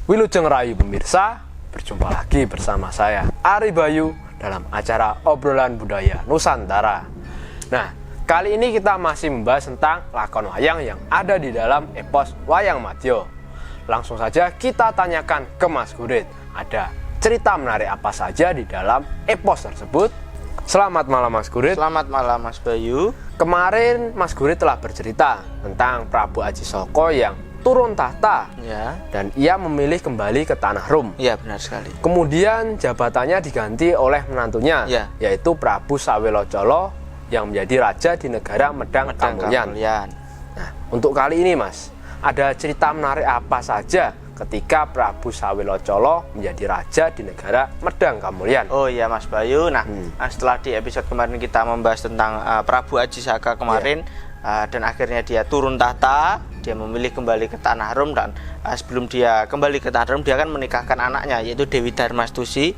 Wilujeng Rayu pemirsa, berjumpa lagi bersama saya Ari Bayu dalam acara obrolan budaya Nusantara. Nah, kali ini kita masih membahas tentang lakon wayang yang ada di dalam epos Wayang Madya. Langsung saja kita tanyakan ke Mas Gurit, ada cerita menarik apa saja di dalam epos tersebut? Selamat malam Mas Gurit. Selamat malam Mas Bayu. Kemarin Mas Gurit telah bercerita tentang Prabu Aji Saka yang turun tahta Ya. dan ia memilih kembali ke Tanah Rum. Ya, benar sekali. Kemudian jabatannya diganti oleh menantunya, Ya. yaitu Prabu Sawilocolo yang menjadi raja di negara Medang Kamulyan. Nah, untuk kali ini Mas, ada cerita menarik apa saja ketika Prabu Sawilocolo menjadi raja di negara Medang Kamulyan? Oh iya Mas Bayu. Nah, setelah di episode kemarin kita membahas tentang Prabu Aji Saka kemarin, dan akhirnya dia turun tahta, dia memilih kembali ke Tanah Rum, dan sebelum dia kembali ke Tanah Rum dia akan menikahkan anaknya, yaitu Dewi Darmastuti,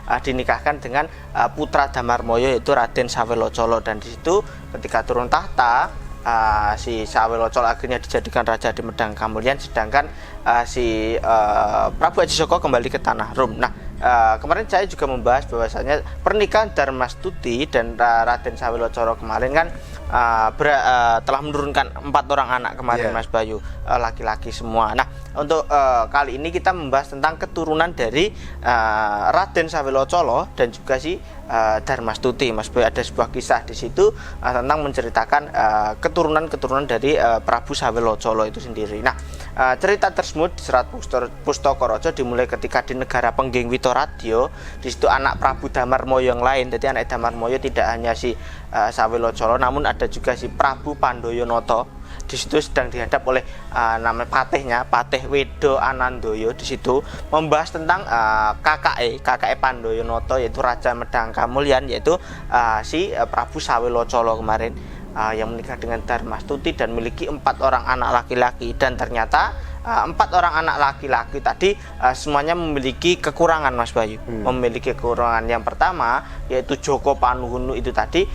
dinikahkan dengan putra Damarmoyo, yaitu Raden Sawilocolo. Dan di situ ketika turun tahta, si Sawilocolo akhirnya dijadikan raja di Medang Kamulyan, sedangkan si Prabu Aji Saka kembali ke Tanah Rum. Nah, kemarin saya juga membahas bahwasanya pernikahan Darmastuti dan Raden Sawilocolo kemarin kan telah menurunkan 4 orang anak kemarin, Mas Bayu, laki-laki semua. Nah, untuk kali ini kita membahas tentang keturunan dari Raden Sawilocolo dan juga si Darmastuti, Mas Bayu. Ada sebuah kisah di situ tentang menceritakan keturunan dari Prabu Sawilocolo itu sendiri. Nah, cerita tersebut di Serat Pustaka dimulai ketika di negara Pengging Witoradya. Di situ anak Prabu Damarmoyo yang lain, jadi anak Damarmoyo tidak hanya si Sawilocolo, namun ada juga si Prabu Pandoyonoto. Di situ sedang dihadap oleh nama patihnya, Patih Wedo Anandoyo. Di situ membahas tentang kakake Pandoyonoto, yaitu Raja Medang Kamulyan, yaitu si Prabu Sawilocolo kemarin, yang menikah dengan Darmastuti dan memiliki 4 orang anak laki-laki. Dan ternyata 4 orang anak laki-laki tadi semuanya memiliki kekurangan, Mas Bayu. Memiliki kekurangan. Yang pertama yaitu Joko Panuhunu itu tadi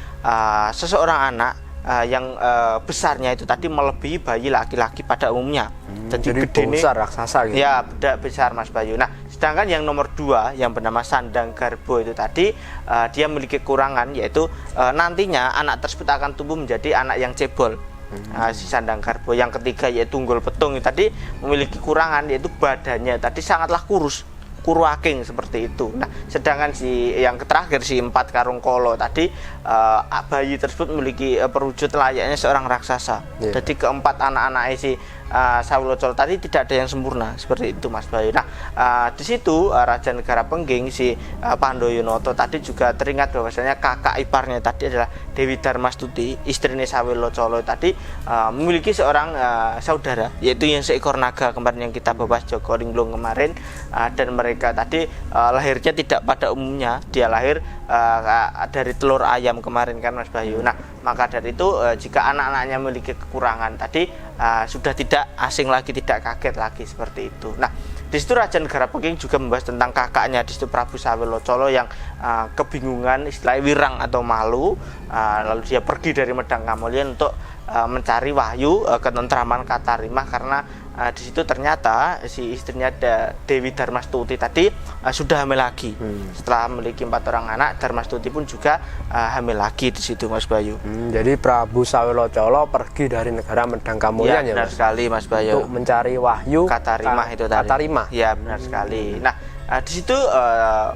seseorang anak yang besarnya itu tadi melebihi bayi laki-laki pada umumnya. Jadi besar raksasa gitu. Ya, besar, Mas Bayu. Nah, sedangkan yang nomor 2 yang bernama Sandang Garbo itu tadi dia memiliki kekurangan, yaitu nantinya anak tersebut akan tumbuh menjadi anak yang cebol. Si Sandang Garbo. Yang ketiga yaitu Tunggul Petung itu tadi memiliki kekurangan, yaitu badannya tadi sangatlah kurus, kuruaking seperti itu. Nah, sedangkan si yang terakhir si 4 Karung Kolo tadi, bayi tersebut memiliki perwujud layaknya seorang raksasa. Jadi keempat anak-anak si Sawilocolo tadi tidak ada yang sempurna, seperti itu, Mas Bayu. Nah, di situ Raja Negara Pengging si Pandoyonoto tadi juga teringat bahwasanya kakak iparnya tadi adalah Dewi Darmastuti, istrinya Sawilocolo tadi, memiliki seorang saudara, yaitu yang seekor naga kemarin yang kita bahas, Joko Linglung kemarin. Dan mereka tadi lahirnya tidak pada umumnya, dia lahir dari telur ayam kemarin kan, Mas Bayu. Nah, maka dari itu jika anak-anaknya memiliki kekurangan tadi, sudah tidak asing lagi, tidak kaget lagi, seperti itu. Nah, di situ Raja Negara Pengging juga membahas tentang kakaknya, di situ Prabu Sawilocolo yang kebingungan, istilahnya wirang atau malu, lalu dia pergi dari Medang Kamulyan untuk mencari wahyu ketentraman Katarimah, karena di situ ternyata si istrinya Dewi Darmastuti tadi sudah hamil lagi. Setelah memiliki 4 orang anak, Darmastuti pun juga hamil lagi di situ, Mas Bayu. Jadi Prabu Sawilocolo pergi dari negara Medang Kamulyan, ya, benar sekali, Mas Bayu, untuk mencari wahyu Katarimah itu tadi. Katarimah. Ya, benar sekali. Nah, di situ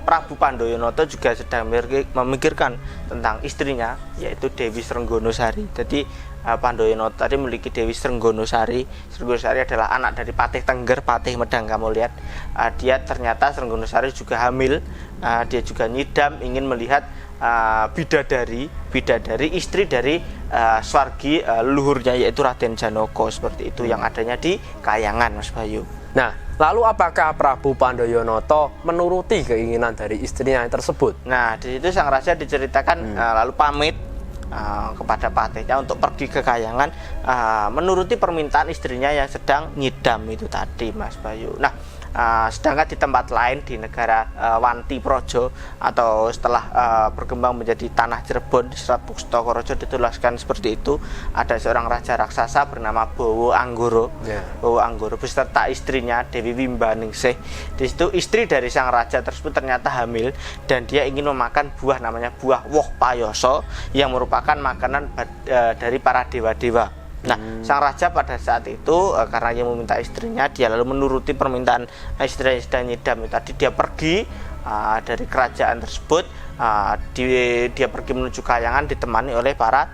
Prabu Pandoyonoto juga sedang memikirkan tentang istrinya, yaitu Dewi Srenggonosari. Jadi Pandoyonoto tadi memiliki Dewi Srenggonosari. Srenggonosari adalah anak dari Patih Tengger, Patih Medang Kamulyan. Dia ternyata Srenggonosari juga hamil. Dia juga nyidam ingin melihat bidadari istri dari Swargi luhurnya, yaitu Raden Janaka, seperti itu, yang adanya di Kayangan, Mas Bayu. Nah, lalu apakah Prabu Pandoyonoto menuruti keinginan dari istrinya tersebut? Nah, di situ sang raja diceritakan lalu pamit kepada patihnya untuk pergi ke Kayangan, menuruti permintaan istrinya yang sedang nyidam itu tadi, Mas Bayu. Nah, sedangkan di tempat lain di negara Wanti Projo atau setelah berkembang menjadi tanah Cirebon di Serat Pustokorojo dituliskan seperti itu, ada seorang raja raksasa bernama Bowo Anggoro. Bowo Anggoro beserta istrinya Dewi Wimbaningsih. Di situ istri dari sang raja tersebut ternyata hamil dan dia ingin memakan buah namanya buah woh payoso yang merupakan makanan dari para dewa-dewa. Nah, sang raja pada saat itu karena ia meminta istrinya, dia lalu menuruti permintaan istri yang sedang nyidam. Tadi dia pergi dari kerajaan tersebut, dia pergi menuju Kayangan ditemani oleh para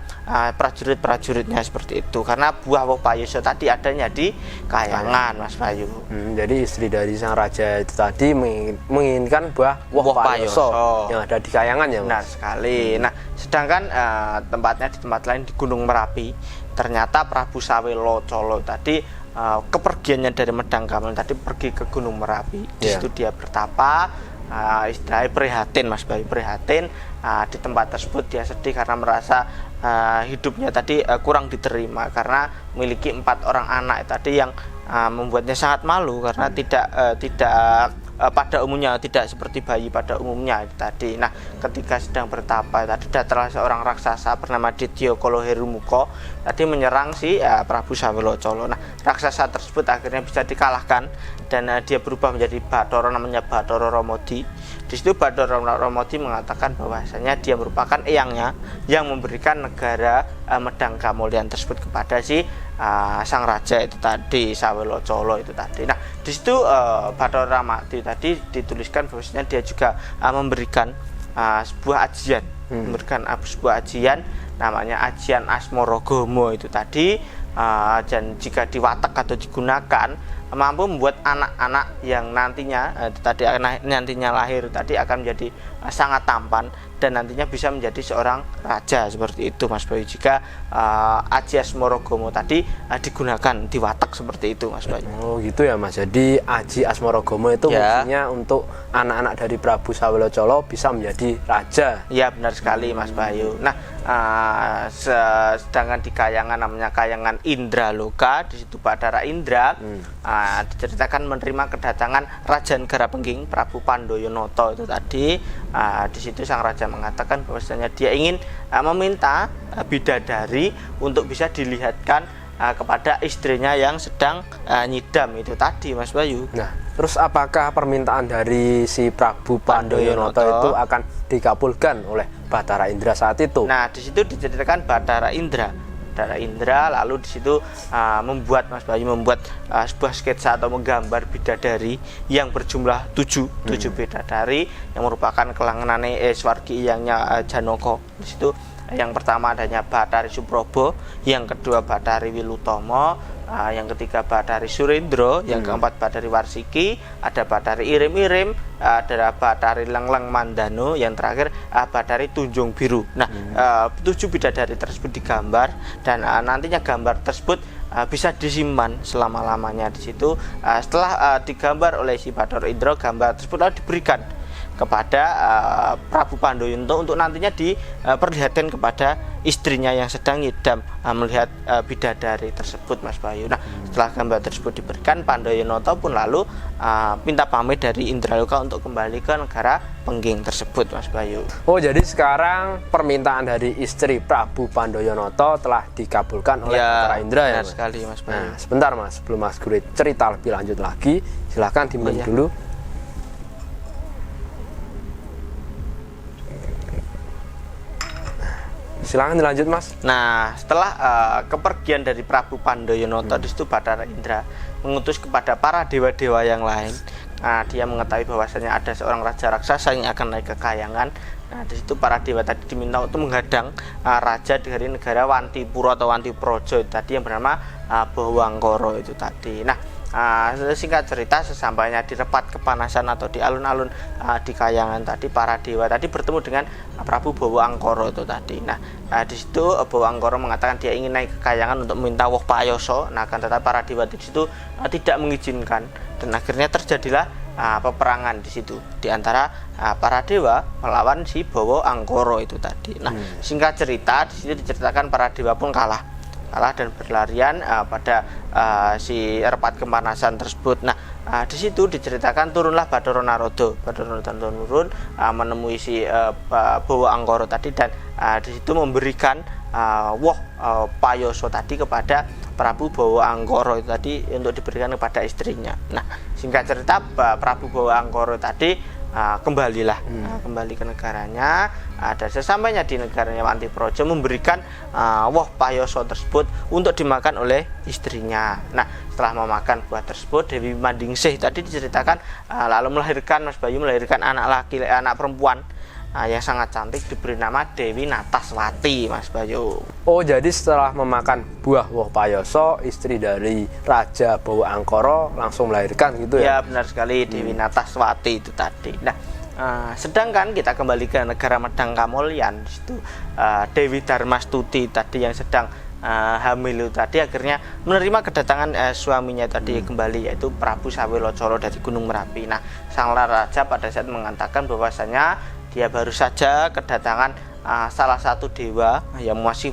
prajurit-prajuritnya seperti itu. Karena buah woh payoso tadi adanya di Kayangan, Mas Bayu. Jadi istri dari sang raja itu tadi menginginkan buah woh payoso yang ada di Kayangan ya, Mas? Benar sekali. Nah, sedangkan tempatnya di tempat lain di Gunung Merapi, ternyata Prabu Sawilocolo tadi kepergiannya dari Medang Gamelan tadi pergi ke Gunung Merapi. Di situ dia bertapa, istilahnya prihatin, Mas Bayu, prihatin. Di tempat tersebut dia sedih karena merasa hidupnya tadi kurang diterima karena memiliki 4 orang anak tadi yang membuatnya sangat malu karena tidak pada umumnya, tidak seperti bayi pada umumnya itu tadi. Nah, ketika sedang bertapa tadi datanglah seorang raksasa bernama Dityo Koloherumuko tadi menyerang si Prabu Sawilocolo. Nah, raksasa tersebut akhirnya bisa dikalahkan dan dia berubah menjadi Bathara, namanya Bathara Ramadi. Di situ Bathara Ramadi mengatakan bahwasanya dia merupakan eyangnya yang memberikan negara Medang Gamulyan tersebut kepada si sang raja itu tadi, Sawilocolo itu tadi. Nah, di situ Bathara Ramadi tadi dituliskan bahwasanya dia juga memberikan sebuah ajian, memberikan sebuah ajian namanya ajian Asmorogomo itu tadi, dan jika diwatak atau digunakan mampu membuat anak-anak yang nantinya lahir tadi akan menjadi sangat tampan dan nantinya bisa menjadi seorang raja seperti itu, Mas Bayu. Jika Aji Asmorogomo tadi digunakan diwatak seperti itu, Mas Bayu. Oh gitu ya, Mas. Jadi Aji Asmorogomo itu fungsinya untuk anak-anak dari Prabu Sawilocolo bisa menjadi raja. Iya, benar sekali, Mas Bayu. Nah, sedangkan di Kayangan namanya Kayangan Indraloka, di situ Bathara Indra diceritakan menerima kedatangan Raja Negara Pengging Prabu Pandoyonoto itu tadi. Di situ sang raja mengatakan bahwasanya dia ingin meminta bidadari untuk bisa dilihatkan kepada istrinya yang sedang nyidam itu tadi, Mas Bayu. Nah, terus apakah permintaan dari si Prabu Pandoyonoto itu akan dikabulkan oleh Bathara Indra saat itu? Nah, di situ diceritakan Bathara Indra lalu di situ membuat, Mas Bayu, sebuah sketsa atau menggambar bidadari yang berjumlah 7 bidadari yang merupakan kelangenane Swargi Hyangnya Janaka. Di situ yang pertama adanya Bathari Suprobo, yang kedua Bathari Wilutomo, yang ketiga Bathari Surendro, yang keempat Bathari Warsiki, ada Bathari Irim-Irim, ada Bathari Lengleng Mandano, yang terakhir Bathari Tunjung Biru. Nah, 7 bidadari tersebut digambar dan nantinya gambar tersebut bisa disimpan selama-lamanya di situ. Setelah digambar oleh si Bathara Indra, gambar tersebut lalu diberikan kepada Prabu Pandoyonoto untuk nantinya diperlihatkan kepada istrinya yang sedang ngidam melihat bidadari tersebut, Mas Bayu. Nah, setelah gambar tersebut diberikan, Pandoyonoto pun lalu minta pamit dari Indraloka untuk kembali ke negara Pengging tersebut, Mas Bayu. Oh, jadi sekarang permintaan dari istri Prabu Pandoyonoto telah dikabulkan oleh Bathara Indra ya, Mas? Sekali, Mas Bayu. Nah, sebentar, Mas, sebelum Mas Gurit cerita lebih lanjut lagi, silahkan diminum dulu. Silakan dilanjut, Mas. Nah, setelah kepergian dari Prabu Pandoyonoto, di situ Bathara Indra mengutus kepada para dewa-dewa yang lain. Nah, dia mengetahui bahwasanya ada seorang raja raksasa yang akan naik ke Kayangan. Nah, di situ para dewa tadi diminta untuk menghadang raja dari negara Wantipuro atau Wantiprojo tadi yang bernama Bawangkara itu tadi. Nah, singkat cerita, sesampainya di Repat Kepanasan atau di alun-alun di Kayangan tadi, para dewa tadi bertemu dengan Prabu Bawangkara itu tadi. Nah, di situ Bawangkara mengatakan dia ingin naik ke Kayangan untuk meminta woh payoso. Nah, kan tetapi para dewa di situ tidak mengizinkan dan akhirnya terjadilah peperangan di situ di antara para dewa melawan si Bawangkara itu tadi. Nah, singkat cerita di situ diceritakan para dewa pun kalah kalah dan berlarian pada si Repat Kemanasan tersebut. Nah, di situ diceritakan turunlah Bathara Narada. Bathara Narada turun menemui si Bawa Angkara tadi, dan di situ memberikan payoso tadi kepada Prabu Bawa Angkara itu tadi untuk diberikan kepada istrinya. Nah, singkat cerita Prabu Bawa Angkara tadi kembalilah kembali ke negaranya, dan sesampainya di negaranya Wantipraja memberikan payoso tersebut untuk dimakan oleh istrinya. Nah, setelah memakan buah tersebut, Dewi Mandingsih tadi diceritakan lalu melahirkan, Mas Bayu, melahirkan anak perempuan yang sangat cantik, diberi nama Dewi Nataswati, Mas Bayu. Oh, jadi setelah memakan buah woh payoso, istri dari Raja Bawa Angkara langsung melahirkan gitu ya? Ya, benar sekali, Dewi Nataswati itu tadi. Nah, sedangkan kita kembali ke negara Medang Kamulyan, di situ Dewi Darmastuti tadi yang sedang hamil itu tadi akhirnya menerima kedatangan suaminya tadi kembali, yaitu Prabu Sawilocolo dari Gunung Merapi. Nah, sang raja pada saat mengatakan bahwasanya dia baru saja kedatangan salah satu dewa yang masih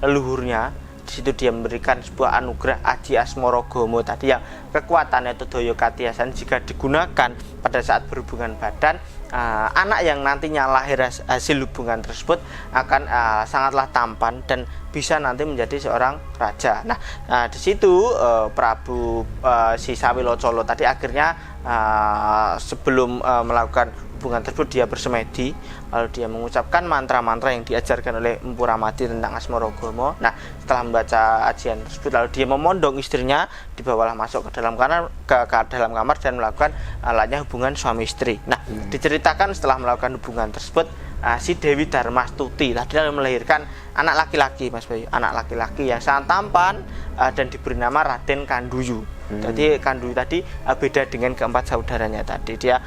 leluhurnya. Di situ dia memberikan sebuah anugerah Aji Asmorogomo tadi yang kekuatannya itu Daya Katiasan, jika digunakan pada saat berhubungan badan, anak yang nantinya lahir hasil hubungan tersebut akan sangatlah tampan dan bisa nanti menjadi seorang raja. Nah, di situ Prabu si Sawilocolo tadi akhirnya sebelum melakukan hubungan tersebut dia bersemedi, lalu dia mengucapkan mantra-mantra yang diajarkan oleh Empu Ramadi tentang Asmorogomo. Nah, setelah membaca ajian tersebut, lalu dia memondong istrinya, dibawalah masuk ke dalam kamar dan melakukan layaknya hubungan suami istri. Nah, diceritakan setelah melakukan hubungan tersebut, si Dewi Darmastuti tadi melahirkan anak laki-laki, Mas Bayu, anak laki-laki yang sangat tampan dan diberi nama Raden Kanduyu. Jadi Kanduyu tadi beda dengan keempat saudaranya tadi, dia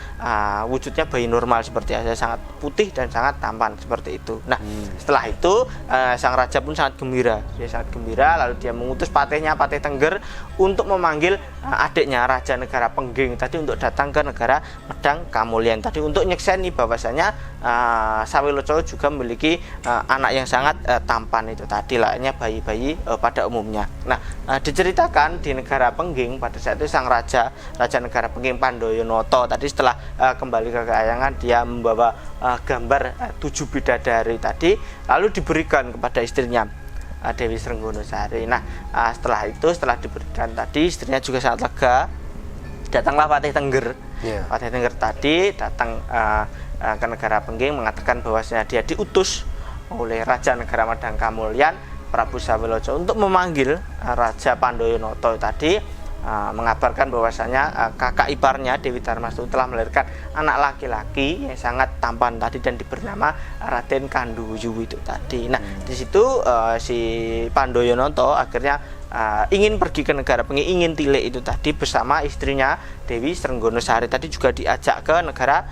wujudnya bayi normal seperti saya, sangat putih dan sangat tampan seperti itu. Nah, setelah itu sang raja pun sangat gembira, dia sangat gembira, lalu dia mengutus patihnya, Patih Tengger, untuk memanggil adiknya Raja Negara Pengging tadi untuk datang ke negara Medang Kamulyan tadi untuk nyekseni bahwasanya Sawilocolo juga memiliki anak yang sangat tampan itu tadi, layaknya bayi-bayi pada umumnya. Nah, diceritakan di negara Pengging pada saat itu sang raja negara Pengging Pandoyonoto tadi setelah kembali ke kayangan, dia membawa gambar 7 bidadari tadi, lalu diberikan kepada istrinya Dewi Srenggonosari. Nah, setelah diberikan tadi, istrinya juga sangat lega. Datanglah Patih Tengger. Patih Tengger tadi datang ke negara Pengging mengatakan bahwasanya dia diutus oleh Raja Negara Medang Kamulyan Prabu Sawilocolo untuk memanggil Raja Pandoyonoto tadi, mengabarkan bahwasanya kakak iparnya Dewi Darmastuti telah melahirkan anak laki-laki yang sangat tampan tadi dan diberi nama Raden Kanduyu itu tadi. Nah, di situ si Pandoyonoto akhirnya ingin pergi ke negara Pengging, ingin tilik itu tadi bersama istrinya Dewi Srenggonosari tadi, juga diajak ke negara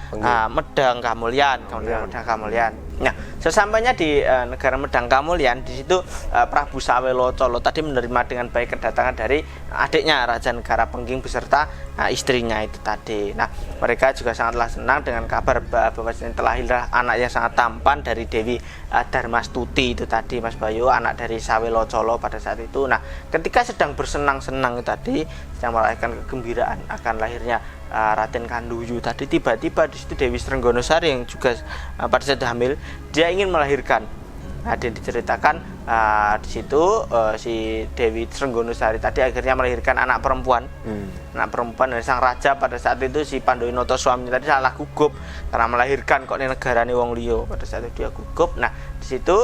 Medang Kamulyan, Medang Kamulyan. Nah, sesampainya di negara Medang Kamulyan, di situ Prabu Sawilocolo tadi menerima dengan baik kedatangan dari adiknya Raja Negara Pengging beserta istrinya itu tadi. Nah, mereka juga sangatlah senang dengan kabar bahwa telah lahir anak yang sangat tampan dari Dewi Darmastuti itu tadi, Mas Bayu, anak dari Sawilocolo pada saat itu. Nah, ketika sedang bersenang-senang tadi, sedang merayakan kegembiraan akan lahirnya Raden Kanduyu tadi, tiba-tiba di situ Dewi Srenggonosari yang juga pada saat hamil, dia ingin melahirkan. Nah, dia diceritakan di situ si Dewi Srenggonosari tadi akhirnya melahirkan anak perempuan. Anak perempuan dari sang raja pada saat itu, si Pandoyonoto suaminya tadi salah gugup karena melahirkan kok di negarane wong liya. Pada saat itu dia gugup. Nah, di situ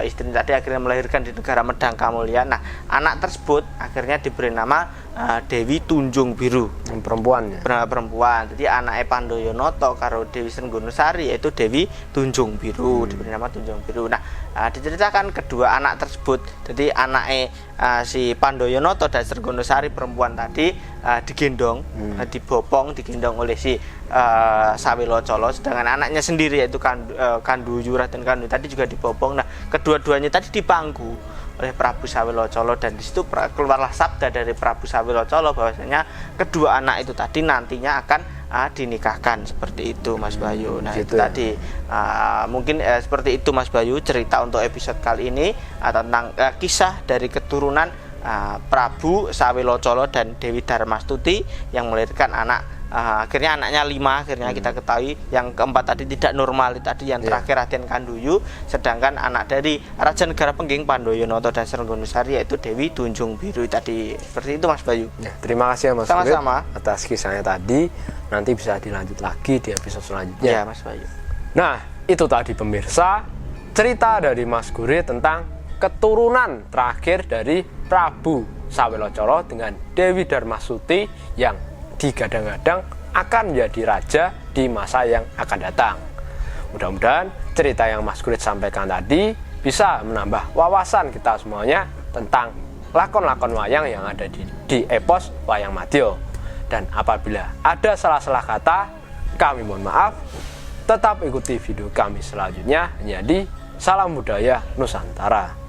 istri tadi akhirnya melahirkan di negara Medang Kamulyan. Nah, anak tersebut akhirnya diberi nama Dewi Tunjung Biru. Perempuannya. Perempuan. Jadi anaknya Pandoyonoto karo Dewi Srenggonosari yaitu Dewi Tunjung Biru, diberi nama Tunjung Biru. Nah, diceritakan kedua anak tersebut, jadi anaknya si Pandoyonoto dan Srenggonosari perempuan tadi digendong, digendong oleh si Sawilocolo, sedangkan anaknya sendiri yaitu Kanduyu, Raden Kanduyu tadi juga dibopong. Nah, kedua-duanya tadi dipangku oleh Prabu Sawilocolo, dan di situ keluarlah sabda dari Prabu Sawilocolo bahwasanya kedua anak itu tadi nantinya akan dinikahkan seperti itu Mas Bayu. Nah Gitu itu ya. tadi mungkin seperti itu Mas Bayu cerita untuk episode kali ini tentang kisah dari keturunan Prabu Sawilocolo dan Dewi Darmastuti yang melahirkan anak. Akhirnya anaknya 5, akhirnya kita ketahui yang keempat tadi tidak normal tadi, yang terakhir Raden Kanduyu, sedangkan anak dari Raja Negara Pengging Pandoyonoto dan Srenggonosari yaitu Dewi Tunjung Biru tadi. Seperti itu Mas Bayu. Ya, terima kasih ya Mas Sama-sama. Gurit atas kisahnya tadi. Nanti bisa dilanjut lagi di episode selanjutnya. Ya Mas Bayu. Nah, itu tadi pemirsa cerita dari Mas Gurit tentang keturunan terakhir dari Prabu Sawilocolo dengan Dewi Darmastuti yang digadang-gadang akan menjadi raja di masa yang akan datang. Mudah-mudahan cerita yang Mas Gurit sampaikan tadi bisa menambah wawasan kita semuanya tentang lakon-lakon wayang yang ada di epos Wayang Madya. Dan apabila ada salah-salah kata, kami mohon maaf. Tetap ikuti video kami selanjutnya hanya di Salam Budaya Nusantara.